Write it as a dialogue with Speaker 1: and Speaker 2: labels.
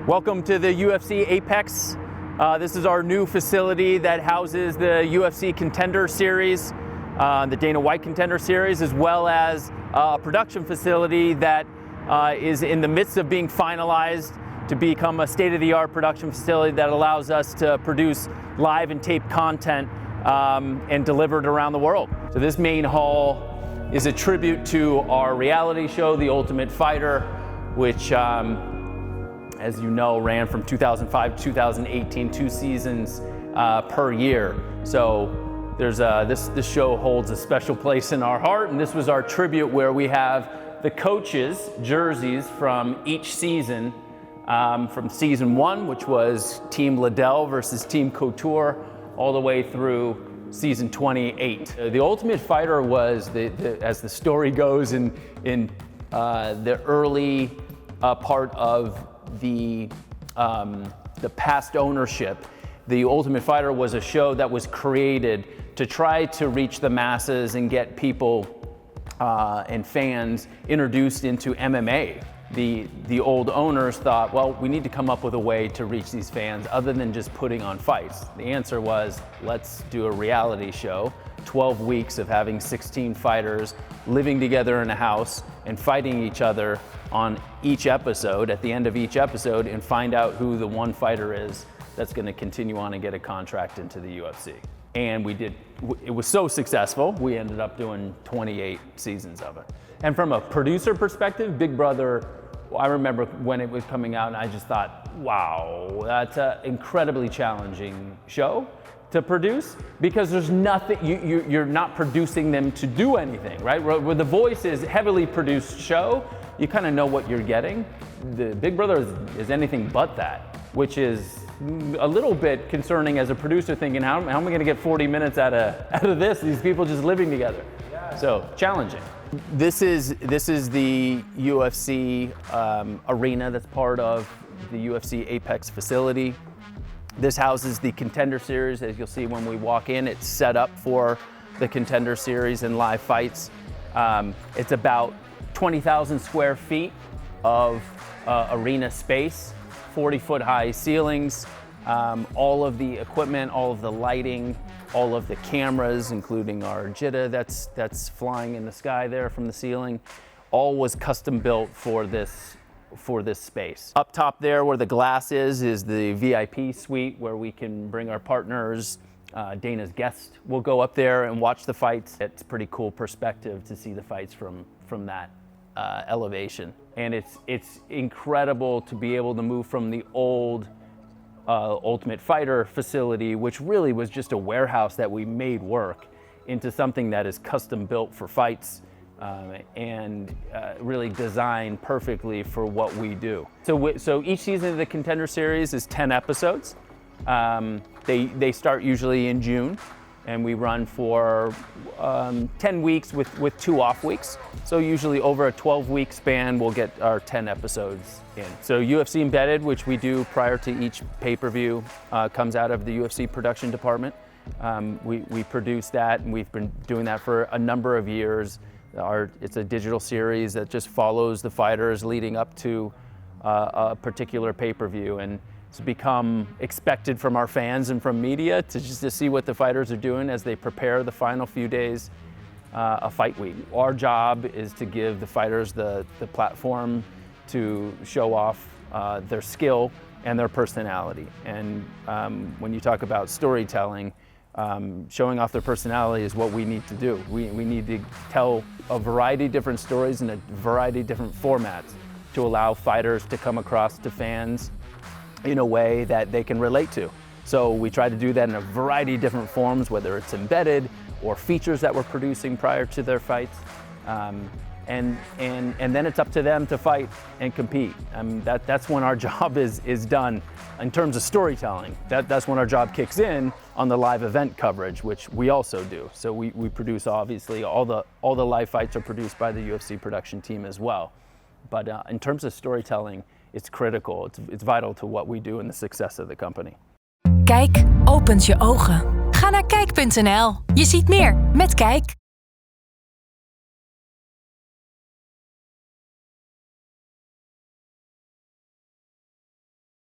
Speaker 1: Welcome to the UFC Apex. This is our new facility that houses the UFC Contender series, the Dana White Contender series, as well as a production facility that is in the midst of being finalized to become a state-of-the-art production facility that allows us to produce live and taped content and deliver it around the world. So this main hall is a tribute to our reality show, The Ultimate Fighter, which as you know, ran from 2005 to 2018, 2 seasons per year. So there's this show holds a special place in our heart, and this was our tribute where we have the coaches' jerseys from each season, from season 1, which was Team Liddell versus Team Couture, all the way through season 28. The Ultimate Fighter was, as the story goes, in the early part of the past ownership. The Ultimate Fighter was a show that was created to try to reach the masses and get people and fans introduced into MMA. The old owners thought, well, we need to come up with a way to reach these fans other than just putting on fights. The answer was, let's do a reality show, 12 weeks of having 16 fighters living together in a house and fighting each other on each episode, at the end of each episode, and find out who the one fighter is that's going to continue on and get a contract into the UFC. And we did, it was so successful, we ended up doing 28 seasons of it. And from a producer perspective, Big Brother, I remember when it was coming out and I just thought, wow, that's an incredibly challenging show to produce, because there's nothing, you're not producing them to do anything, right? Where The Voice is a heavily produced show, you kind of know what you're getting. The Big Brother is anything but that, which is a little bit concerning as a producer, thinking, how am I going to get 40 minutes out of this? These people just living together. Yeah. So challenging. This is the UFC Arena that's part of the UFC Apex facility. This houses the Contender series. As you'll see when we walk in, it's set up for the Contender series and live fights. It's about 20,000 square feet of arena space, 40-foot high ceilings, all of the equipment, all of the lighting, all of the cameras, including our Jitta that's flying in the sky there from the ceiling, all was custom built for this space. Up top there where the glass is the VIP suite where we can bring our partners. Dana's guests will go up there and watch the fights. It's a pretty cool perspective to see the fights from that elevation. And it's incredible to be able to move from the old Ultimate Fighter facility, which really was just a warehouse that we made work, into something that is custom built for fights and really designed perfectly for what we do. So each season of the Contender series is 10 episodes. They start usually in June, and we run for 10 weeks with 2 off weeks. So usually over a 12-week span, we'll get our 10 episodes in. So UFC Embedded, which we do prior to each pay-per-view, comes out of the UFC production department. We produce that, and we've been doing that for a number of years. It's a digital series that just follows the fighters leading up to a particular pay-per-view, and it's become expected from our fans and from media to see what the fighters are doing as they prepare the final few days of fight week. Our job is to give the fighters the platform to show off their skill and their personality. And when you talk about storytelling, showing off their personality is what we need to do. We need to tell a variety of different stories in a variety of different formats to allow fighters to come across to fans in a way that they can relate to. So we try to do that in a variety of different forms, whether it's embedded or features that we're producing prior to their fights. And then it's up to them to fight and compete. That's when our job is done in terms of storytelling. That's when our job kicks in on the live event coverage, which we also do. So we produce, obviously, all the live fights are produced by the UFC production team as well. But in terms of storytelling, it's critical. It's vital to what we do and the success of the company.
Speaker 2: Kijk opent je ogen. Ga naar kijk.nl. Je ziet meer met Kijk.